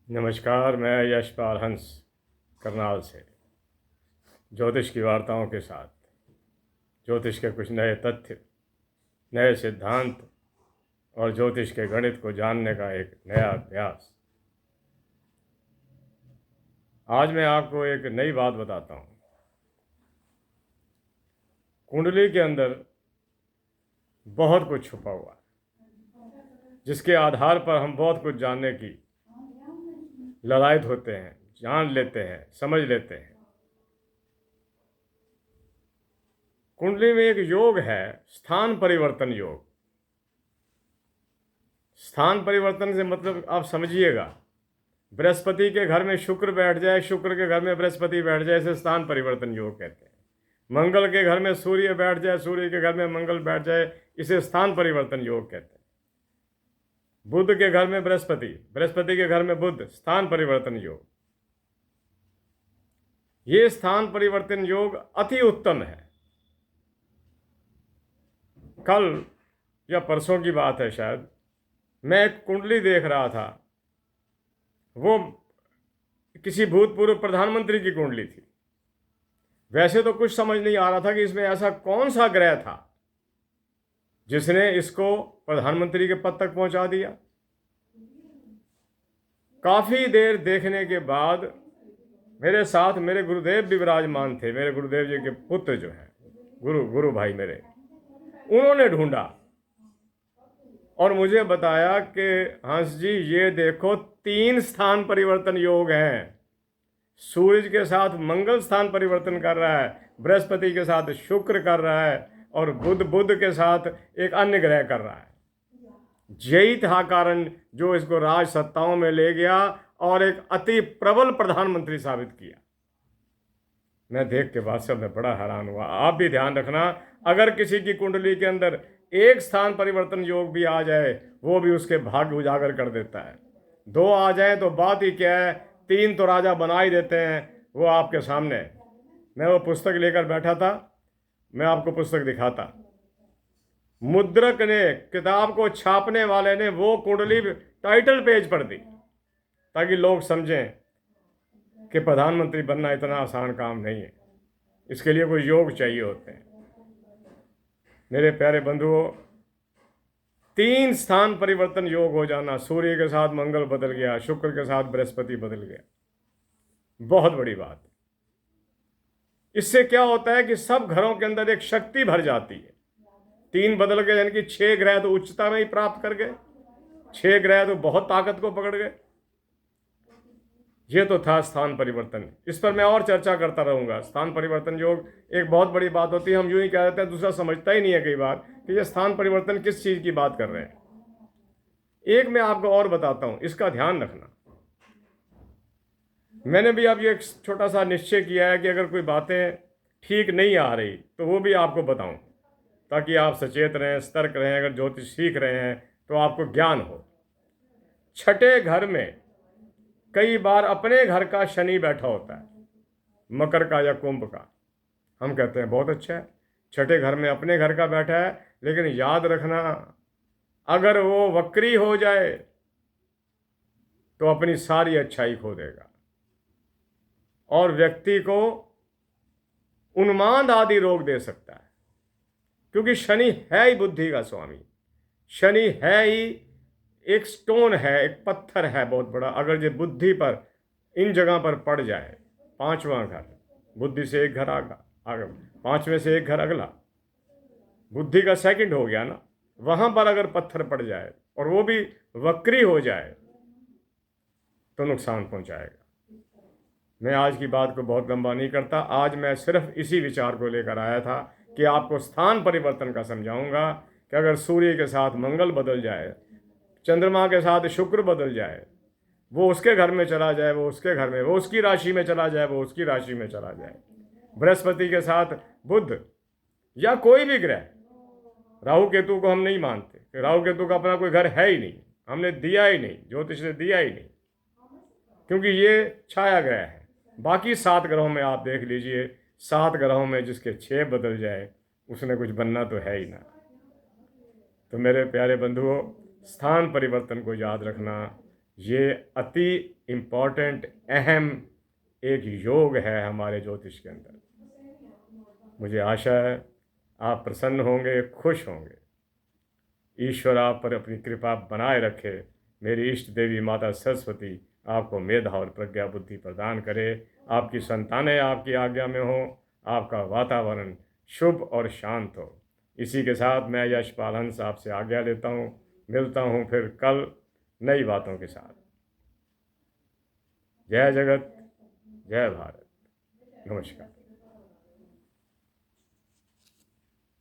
नमस्कार। मैं यशपाल हंस करनाल से ज्योतिष की वार्ताओं के साथ ज्योतिष के कुछ नए तथ्य, नए सिद्धांत और ज्योतिष के गणित को जानने का एक नया अभ्यास। आज मैं आपको एक नई बात बताता हूँ। कुंडली के अंदर बहुत कुछ छुपा हुआ है, जिसके आधार पर हम बहुत कुछ जानने की ललायत होते हैं, जान लेते हैं, समझ लेते हैं। कुंडली में एक योग है, स्थान परिवर्तन योग। स्थान परिवर्तन से मतलब आप समझिएगा, बृहस्पति के घर में शुक्र बैठ जाए, शुक्र के घर में बृहस्पति बैठ जाए, इसे स्थान परिवर्तन योग कहते हैं। मंगल के घर में सूर्य बैठ जाए, सूर्य के घर में मंगल बैठ जाए, इसे स्थान परिवर्तन योग कहते हैं। बुध के घर में बृहस्पति, बृहस्पति के घर में बुध, स्थान परिवर्तन योग। ये स्थान परिवर्तन योग अति उत्तम है। कल या परसों की बात है शायद, मैं एक कुंडली देख रहा था। वो किसी भूतपूर्व प्रधानमंत्री की कुंडली थी। वैसे तो कुछ समझ नहीं आ रहा था कि इसमें ऐसा कौन सा ग्रह था जिसने इसको प्रधानमंत्री के पद तक पहुंचा दिया। काफी देर देखने के बाद मेरे साथ मेरे गुरुदेव भी विराजमान थे। मेरे गुरुदेव जी के पुत्र जो हैं, गुरु भाई मेरे, उन्होंने ढूंढा और मुझे बताया कि हंस जी ये देखो 3 स्थान परिवर्तन योग हैं। सूरज के साथ मंगल स्थान परिवर्तन कर रहा है, बृहस्पति के साथ शुक्र कर रहा है और बुध के साथ एक अन्य ग्रह कर रहा है। यही था कारण जो इसको राज सत्ताओं में ले गया और एक अति प्रबल प्रधानमंत्री साबित किया। मैं देख के वास्तव में बड़ा हैरान हुआ। आप भी ध्यान रखना, अगर किसी की कुंडली के अंदर एक स्थान परिवर्तन योग भी आ जाए, वो भी उसके भाग्य उजागर कर देता है। 2 आ जाए तो बात ही क्या है, 3 तो राजा बना ही देते हैं। वो आपके सामने, मैं वो पुस्तक लेकर बैठा था, मैं आपको पुस्तक दिखाता। मुद्रक ने, किताब को छापने वाले ने, वो कुंडली टाइटल पेज पर दी ताकि लोग समझें कि प्रधानमंत्री बनना इतना आसान काम नहीं है, इसके लिए कोई योग चाहिए होते हैं। मेरे प्यारे बंधुओं, 3 स्थान परिवर्तन योग हो जाना, सूर्य के साथ मंगल बदल गया, शुक्र के साथ बृहस्पति बदल गया, बहुत बड़ी बात। इससे क्या होता है कि सब घरों के अंदर एक शक्ति भर जाती है। 3 बदल गए यानी कि 6 ग्रह तो उच्चता में ही प्राप्त कर गए, 6 ग्रह तो बहुत ताकत को पकड़ गए। ये तो था स्थान परिवर्तन। इस पर मैं और चर्चा करता रहूंगा। स्थान परिवर्तन योग एक बहुत बड़ी बात होती है। हम यूं ही कह देते हैं, दूसरा समझता ही नहीं है कई बार कि ये स्थान परिवर्तन किस चीज की बात कर रहे हैं। एक मैं आपको और बताता हूं, इसका ध्यान रखना। मैंने भी अब ये एक छोटा सा निश्चय किया है कि अगर कोई बातें ठीक नहीं आ रही तो वो भी आपको बताऊं, ताकि आप सचेत रहें, सतर्क रहें। अगर ज्योतिष सीख रहे हैं तो आपको ज्ञान हो। छठे घर में कई बार अपने घर का शनि बैठा होता है, मकर का या कुंभ का। हम कहते हैं बहुत अच्छा है, छठे घर में अपने घर का बैठा है, लेकिन याद रखना, अगर वो वक्री हो जाए तो अपनी सारी अच्छाई खो देगा और व्यक्ति को उन्माद आदि रोग दे सकता है। क्योंकि शनि है ही बुद्धि का स्वामी, शनि है ही एक स्टोन है, एक पत्थर है बहुत बड़ा। अगर ये बुद्धि पर, इन जगह पर पड़ जाए, 5वां घर, बुद्धि से एक घर आगा, 5वें से एक घर अगला, बुद्धि का सेकंड हो गया ना, वहां पर अगर पत्थर पड़ जाए और वो भी वक्री हो जाए तो नुकसान पहुंचाएगा। मैं आज की बात को बहुत लंबा नहीं करता। आज मैं सिर्फ इसी विचार को लेकर आया था कि आपको स्थान परिवर्तन का समझाऊंगा कि अगर सूर्य के साथ मंगल बदल जाए, चंद्रमा के साथ शुक्र बदल जाए, वो उसके घर में चला जाए, वो उसके घर में, वो उसकी राशि में चला जाए, वो उसकी राशि में चला जाए, बृहस्पति के साथ बुध या कोई भी ग्रह, राहु केतु को हम नहीं मानते, राहु केतु का अपना कोई घर है ही नहीं, हमने दिया ही नहीं, ज्योतिष ने दिया ही नहीं, क्योंकि ये छाया ग्रह है। बाकी 7 ग्रहों में आप देख लीजिए, 7 ग्रहों में जिसके 6 बदल जाए उसने कुछ बनना तो है ही ना। तो मेरे प्यारे बंधुओं, स्थान परिवर्तन को याद रखना, ये अति इम्पोर्टेंट अहम एक योग है हमारे ज्योतिष के अंदर। मुझे आशा है आप प्रसन्न होंगे, खुश होंगे। ईश्वर आप पर अपनी कृपा बनाए रखे। मेरी इष्ट देवी माता सरस्वती आपको मेधा और प्रज्ञा बुद्धि प्रदान करे। आपकी संतानें आपकी आज्ञा में हो, आपका वातावरण शुभ और शांत हो। इसी के साथ मैं यशपाल हंस आपसे आज्ञा लेता हूँ। मिलता हूँ फिर कल नई बातों के साथ। जय जगत, जय भारत, नमस्कार।